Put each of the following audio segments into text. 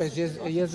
Ես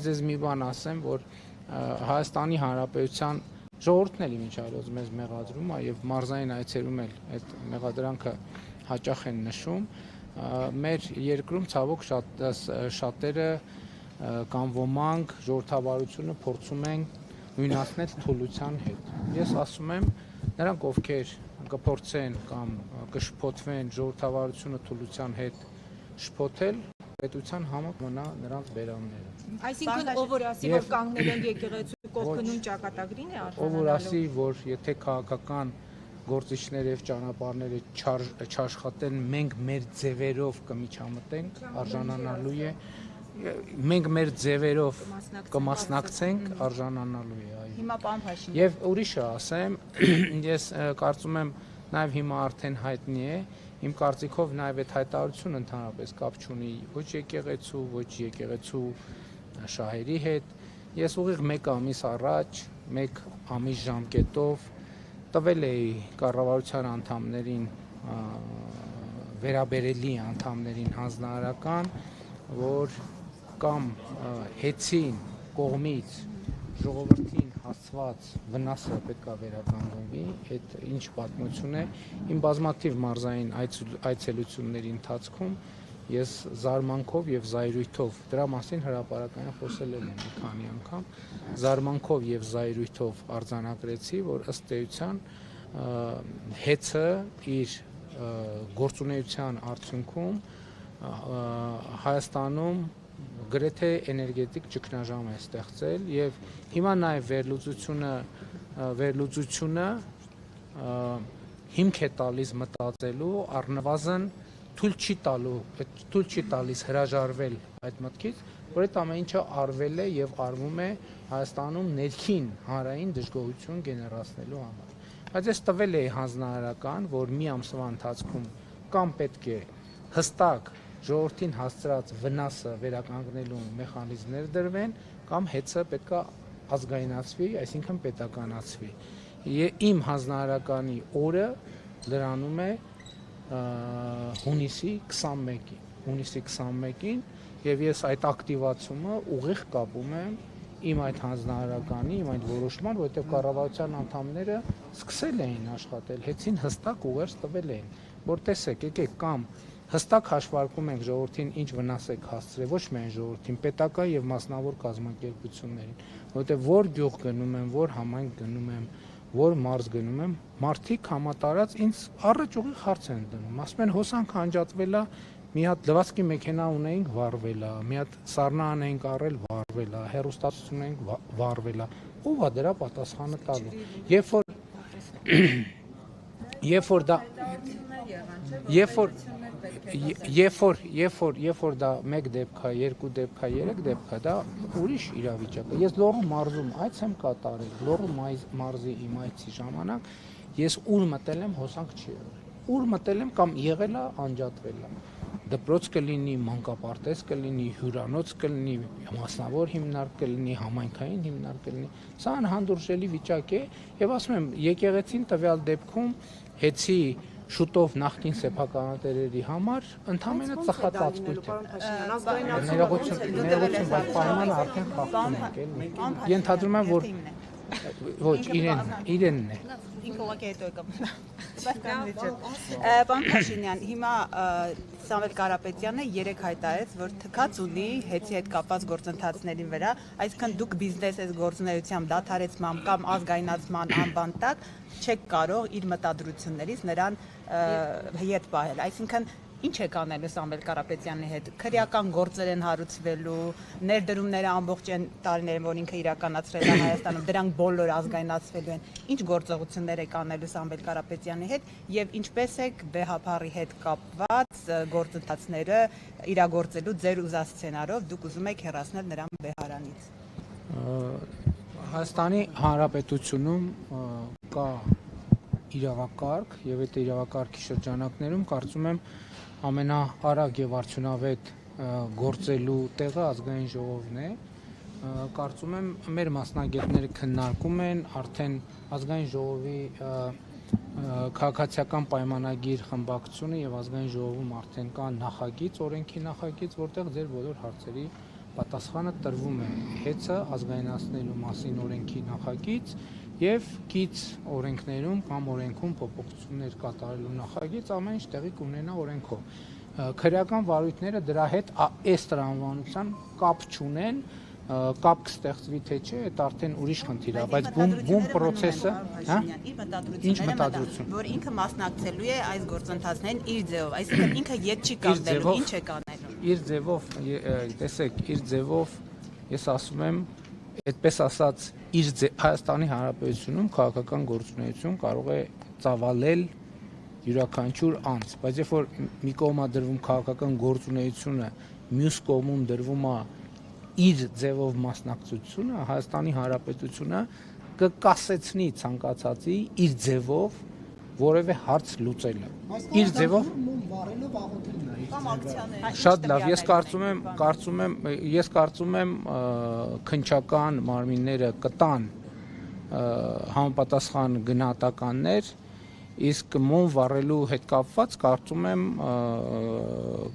ձեզ մի բան ասեմ, որ Հայաստանի Հանրապետության ժողովուրդն էլ իմիջիայլոց մեզ մեղադրում է եւ մարզային այցերում էլ այդ մեղադրանքը հաճախ են նշում։ Մեր երկրում ցավոք շատերը կամ ոմանք ժողովրդավարությունը փորձում են նույնացնել թուլության հետ։ Ես ասում եմ, նրանք ովքեր կփորձեն կամ կշփոթվեն ժողովրդավարությունը թուլության հետ շփոթել, պետության համը մնա նրանց բերանները։ Այսինքն ով որ ասի, որ կանգնել են եկեղեցու կողքը նույն ճակատագրին է արժանանալու։ Ով որ ասի, որ եթե քաղաքական գործիչները եւ ճանապարհները չաշխատեն, մենք մեր ձևերով կմիջամտենք, արժանանալու է։ Մենք մեր ձևերով կմասնակցենք, արժանանալու է, այո։ Հիմա պարոն Փաշինյան։ Եվ ուրիշը ասեմ, ես կարծում եմ նաեւ հիմա արդեն հայտնի է, իմ կարծիքով նաեւ այդ հայտարարությունը ընդհանրապես կապ չունի ոչ եկեղեցու, ոչ եկեղեցու շահերի հետ։ Ես ուղիղ 1 ամիս առաջ, 1 ամիս ժամկետով տվել էի կառավարության անդամներին, վերաբերելի անդամներին հանձնարարական, որ կամ հեծին կողմից ժողովրդին հասցված վնասը պետք է վերականգնվի, այդ ինչ պատմություն է, իմ բազմաթիվ մարզային այցելությունների ընթացքում ես զարմանքով եւ զայրույթով, դրա մասին հրապարակային խոսել եմ մի քանի անգամ, զարմանքով եւ զայրույթով արձանագրեցի, որ ըստ էության հեծը իր գործունեության արդյունքում Հայաստանում գրեթե էներգետիկ ճգնաժամ է ստեղծել եւ հիմա նաեւ վերլուծությունը հիմք է տալիս մտածելու, առնվազն թույլ չի տալիս հրաժարվել այդ մտքից, որ այդ ամեն ինչը արվել է եւ արվում է Հայաստանում ներքին հանրային դժգոհություն գեներացնելու համար։ Բայց ես տվել էի հանձնարարական, որ մի ամսվա ընթացքում կամ պետք է հստակ ժողովրդին հասցրած վնասը վերականգնելու մեխանիզմներ դրվեն, կամ հեծը պետք է ազգայնացվի, այսինքն պետականացվի։ Իմ հանձնարարականի օրը լրանում է հունիսի 21-ին, եւ ես այդ ակտիվացումը ուղիղ կապում եմ իմ այդ հանձնարարականի, իմ այդ որոշման, որովհետեւ կառավարության անդամները սկսել էին աշխատել, հեծին հստակ ուղերձ տվել էին, որ տեսեք, եկեք կամ հստակ հաշվարկում ենք ժողովրդին ինչ վնաս եք հասցրել, ոչ միայն ժողովրդին, պետական եւ մասնավոր կազմակերպություններին, որովհետեւ որ գյուղ գնում եմ, որ համայնք գնում եմ, որ մարզ գնում եմ, մարդիկ համատարած ինձ առաջ ուղիղ հարց են դնում, ասում են հոսանքը անջատվել է, մի հատ լվացքի մեքենա ունեինք, վառվել է, մի հատ սառնան էինք առել, վառվել է, հեռուստացույց ունեինք, վառվել է, ով է դրա պատասխանը տալու։ Երբ որ դա 1 դեպք է, 2 դեպք է, 3 դեպք է, դա ուրիշ իրավիճակ է։ Ես Լոռու մարզում այց եմ կատարել, Լոռու մարզի իմ այցի ժամանակ ես ուր մտել եմ, հոսանք չի եղել։ Ուր մտել եմ կամ եղել է, անջատվել է։ Դպրոց կլինի, մանկապարտեզ կլինի, հյուրանոց կլինի, մասնավոր հիմնարկ կլինի, համայնքային հիմնարկ կլինի։ Սա անհանդուրժելի վիճակ է եւ ասում եմ, եկեղեցին տվյալ դեպքում հեծի շուտով նախկին սեփականատերերի համար ընդհանրապես ծխածածկույթ է։ Ներողություն, բայց պայմանը արդեն խախտում ենք, էլի։ Ենթադրում եմ, որ ոչ, իրենն է։ Ինքը ուղղակի հետո եկավ։ Պարոն Փաշինյան, հիմա Սամվել Կարապետյանը 3 հայտարարեց, որ թքած ունի հեծի հետ կապված գործընթացների վրա, այսինքն դուք բիզնես ես գործունեությամբ դադարեցման կամ ազգայնացման անվան տակ չեք կարող իր մտադրություններից նրան հետ պահել, այսինքն ինչ եք անելու Սամվել Կարապետյանի հետ, քրեական գործեր են հարուցվելու, ներդրումները ամբողջ այն տարիներում, որ ինքը իրականացրել է Հայաստանում, դրանք բոլոր ազգայնացվելու են, ինչ գործողություններ եք անելու Սամվել Կարապետյանի հետ եւ ինչպես եք բեհափարի հետ կապված գործընթացները իրագործելու ձեր ուզած սցենարով, դուք ուզում եք հեռացնել նրան բեհարանից։ Հայաստանի Հանրապետությունում կա իրավակարգ եւ այդ իրավակարգի շրջանակներում կարծում եմ ամենաարագ եւ արդյունավետ գործելու տեղը ազգային ժողովն է, կարծում եմ մեր մասնագետները քննարկում են արդեն ազգային ժողովի քաղաքացիական պայմանագիր խմբակցությունը եւ ազգային ժողովում արդեն կա նախագիծ, օրենքի նախագիծ, որտեղ ձեր բոլոր հարցերի պատասխանը տրվում է հեծը ազգայնացնելու մասին օրենքի նախագիծ եւ կից օրենքներում կամ օրենքում փոփոխություններ կատարելու նախագիծ ամեն ինչ տեղի կունենա օրենքով։ Քրեական վարույթները դրա հետ այս տրամաբանության կապ չունեն, կապ կստեղծվի թե չէ, այդ արդեն ուրիշ խնդիր է, բայց բում process-ը, հա? Ինչ մտադրություն, որ ինքը մասնակցելու է այս գործընթացներին իր ձևով, այսինքն ինքը յետ չի կանգնելու, ինչ է կանելու։ Իր ձևով, տեսեք, իր ձևով ես ասում եմ, այդպես ասած, Հայաստանի Հանրապետությունում քաղաքական գործունեություն կարող է ծավալել յուրաքանչյուր անձ, բայց երբ որ մի կողմա դրվում քաղաքական գործունեությունը, մյուս կողմում դրվում է իր ձևով մասնակցությունը, Հայաստանի Հանրապետությունը կկասեցնի ցանկացածի իր ձևով որևէ հարց լուծելը։ Իր ձևով Կամ ակցիաներ։ շատ լավ, ես կարծում եմ քննչական մարմինները կտան համապատասխան գնահատականներ, իսկ մոմ վառելու հետ կապված կարծում եմ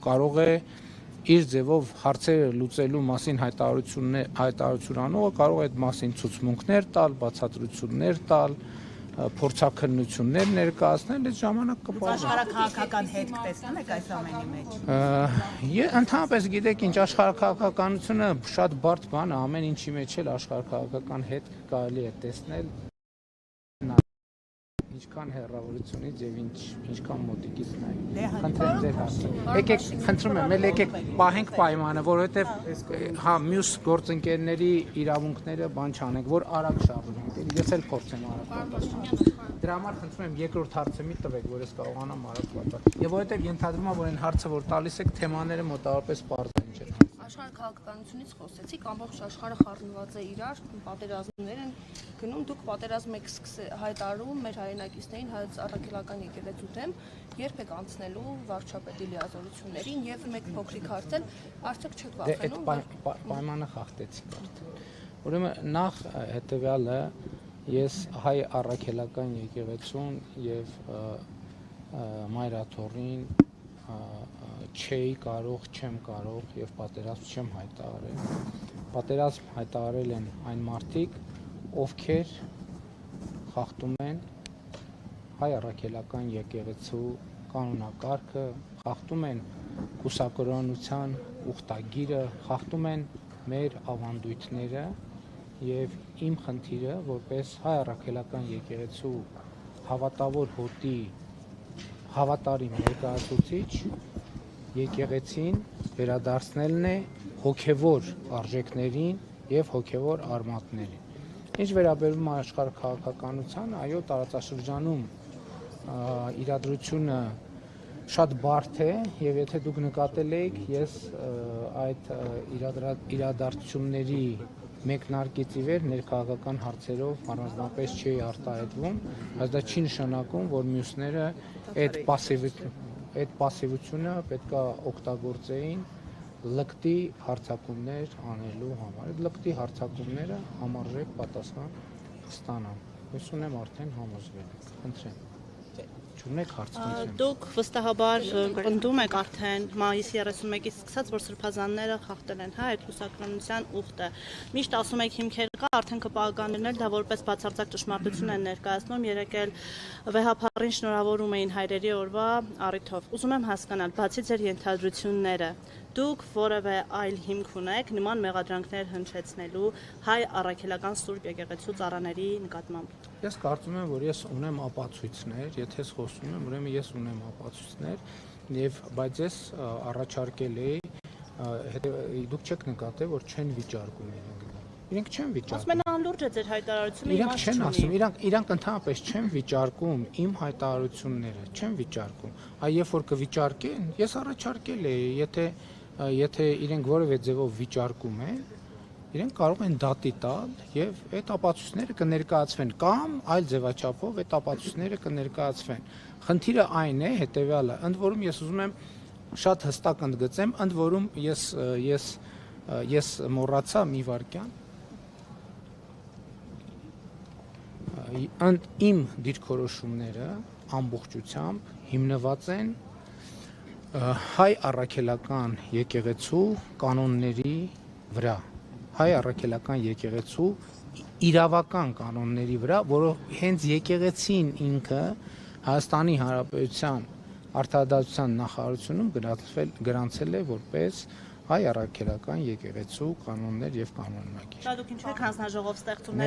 կարող է իր ձևով հարցերը լուծելու մասին հայտարարություն անողը կարող է այդ մասին ցուցմունքներ տալ, բացատրություններ տալ, փորձաքննություններ ներկայացնել, այդ ժամանակ կպահի։ Աշխարհաքաղաքական հետք տեսնում եք այս ամենի մեջ։ Ընդհանրապես գիտեք ինչ, աշխարհաքաղաքականությունը շատ բարդ բան է, ամեն ինչի մեջ էլ աշխարհաքաղաքական հետք կարելի է տեսնել, ինչքան հեռավորությունից եւ ինչքան մոտիկից նայում։ Խնդրեմ ձեր հարցը։ Եկեք, խնդրում եմ, եկեք պահենք պայմանը, որովհետեւ հա մյուս գործընկերների իրավունքները բան չանենք, որ արագ շարունակենք։ Ես էլ փորձեմ արագ պատասխանել։ Դրա համար խնդրում եմ երկրորդ հարցը մի տվեք, որ ես կարողանամ արագ պատասխանել։ Եվ որովհետեւ ենթադրում եմ, որ այն հարցը, որ տալիս եք, թեմաները մոտավորապես պարզ են, չէ՞։ Աշխարհաքաղաքականությունից խոսեցիք, ամբողջ աշխարհը խառնված է իրար, պատերազմներ են գնում, դուք պատերազմ եք հայտարարում մեր հայրենակիցներին հայոց առաքելական եկեղեցու դեմ, երբ եք անցնելու վարչապետի լիազորություններին եւ մեկ փոքրիկ հարց էլ արդյոք չեք վախենում, որ պայմանը խախտեցիք արդեն։ Ուրեմն նախ հետեւյալը ես հայ առաքելական եկեղեցուն եւ մայրաթորին չեմ կարող եւ պատերազմ չեմ հայտարարել։ Պատերազմ հայտարարել են այն մարդիկ, ովքեր խախտում են հայ առաքելական եկեղեցու կանոնակարգը, խախտում են կուսակրոնության ուխտագիրը, խախտում են մեր ավանդույթները եւ իմ խնդիրը որպես հայ առաքելական եկեղեցու հավատավոր հոտի հավատարիմ ներկայացուցիչ եկեղեցին վերադարձնելն է հոգևոր արժեքներին եւ հոգևոր արմատներին։ Ինչ վերաբերում է աշխարհաքաղաքականությանը, այո, տարածաշրջանում իրադրությունը շատ բարդ է եւ եթե դուք նկատել եք, ես այդ իրադարձությունների մեկնարկից ի վեր ներքաղաքական հարցերով առանձնապես չի արտահայտվում, բայց դա չի նշանակում, որ մյուսները այդ պասիվությունը պետք է օգտագործեին լկտի հարցակումներ անելու համար։ Այդ լկտի հարցակումները համարժեք պատասխան կստանան։ Ես ունեմ արդեն համոզվել։ Խնդրեմ։ Չունեք հարց։ Դուք վստահաբար պնդում եք արդեն մայիսի 31-ից սկսած, որ սրբազանները խախտել են, հա, այդ կուսակրոնության ուխտը։ Միշտ ասում եք հիմքեր կա, արդեն կպահականներն էլ դա որպես բացարձակ ճշմարտություն են ներկայացնում, երեկ էլ վեհափառին շնորհավորում էին հայրերի օրվա առիթով։ Ուզում եմ հասկանալ, բացի ձեր ենթադրությունները, դուք որևէ այլ հիմք ունեք նման մեղադրանքներ հնչեցնելու հայ առաքելական Սուրբ եկեղեցու ծառաների նկատմամբ։ Ես կարծում եմ, որ ես ունեմ ապացույցներ, եթե ես խոսում եմ, ուրեմն ես ունեմ ապացույցներ, բայց ես առաջարկել էի, դուք չեք նկատել, որ չեն վիճարկում իրենք չեն վիճարկում։ Ասում են անլուրջ է ձեր հայտարարությունը, իրանք չեն ասում, իրանք ընդհանրապես չեն վիճարկում իմ հայտարարությունները, չեն վիճարկում։ Այ երբ որ կվիճարկեն, ես առաջարկել էի, եթե իրենք որևէ ձևով վիճարկում են, իրենք կարող են դատի տալ եւ այդ ապացույցները կներկայացվեն կամ այլ ձևաչափով այդ ապացույցները կներկայացվեն։ Խնդիրը այն է, հետեւյալը, ընդ որում ես ուզում եմ շատ հստակ ընդգծեմ, ընդ որում ես մոռացա մի վարքյան իմ դիրքորոշումները ամբողջությամբ հիմնված են հայ առաքելական եկեղեցու կանոնների վրա, հայ առաքելական եկեղեցու իրավական կանոնների վրա, որով հենց եկեղեցին ինքը Հայաստանի Հանրապետության Արդարադատության նախարարությունում գրանցել է որպես հայ առաքելական եկեղեցու կանոններ եւ կանոնագիր։ Դուք ինչու եք հանձնաժողով ստեղծում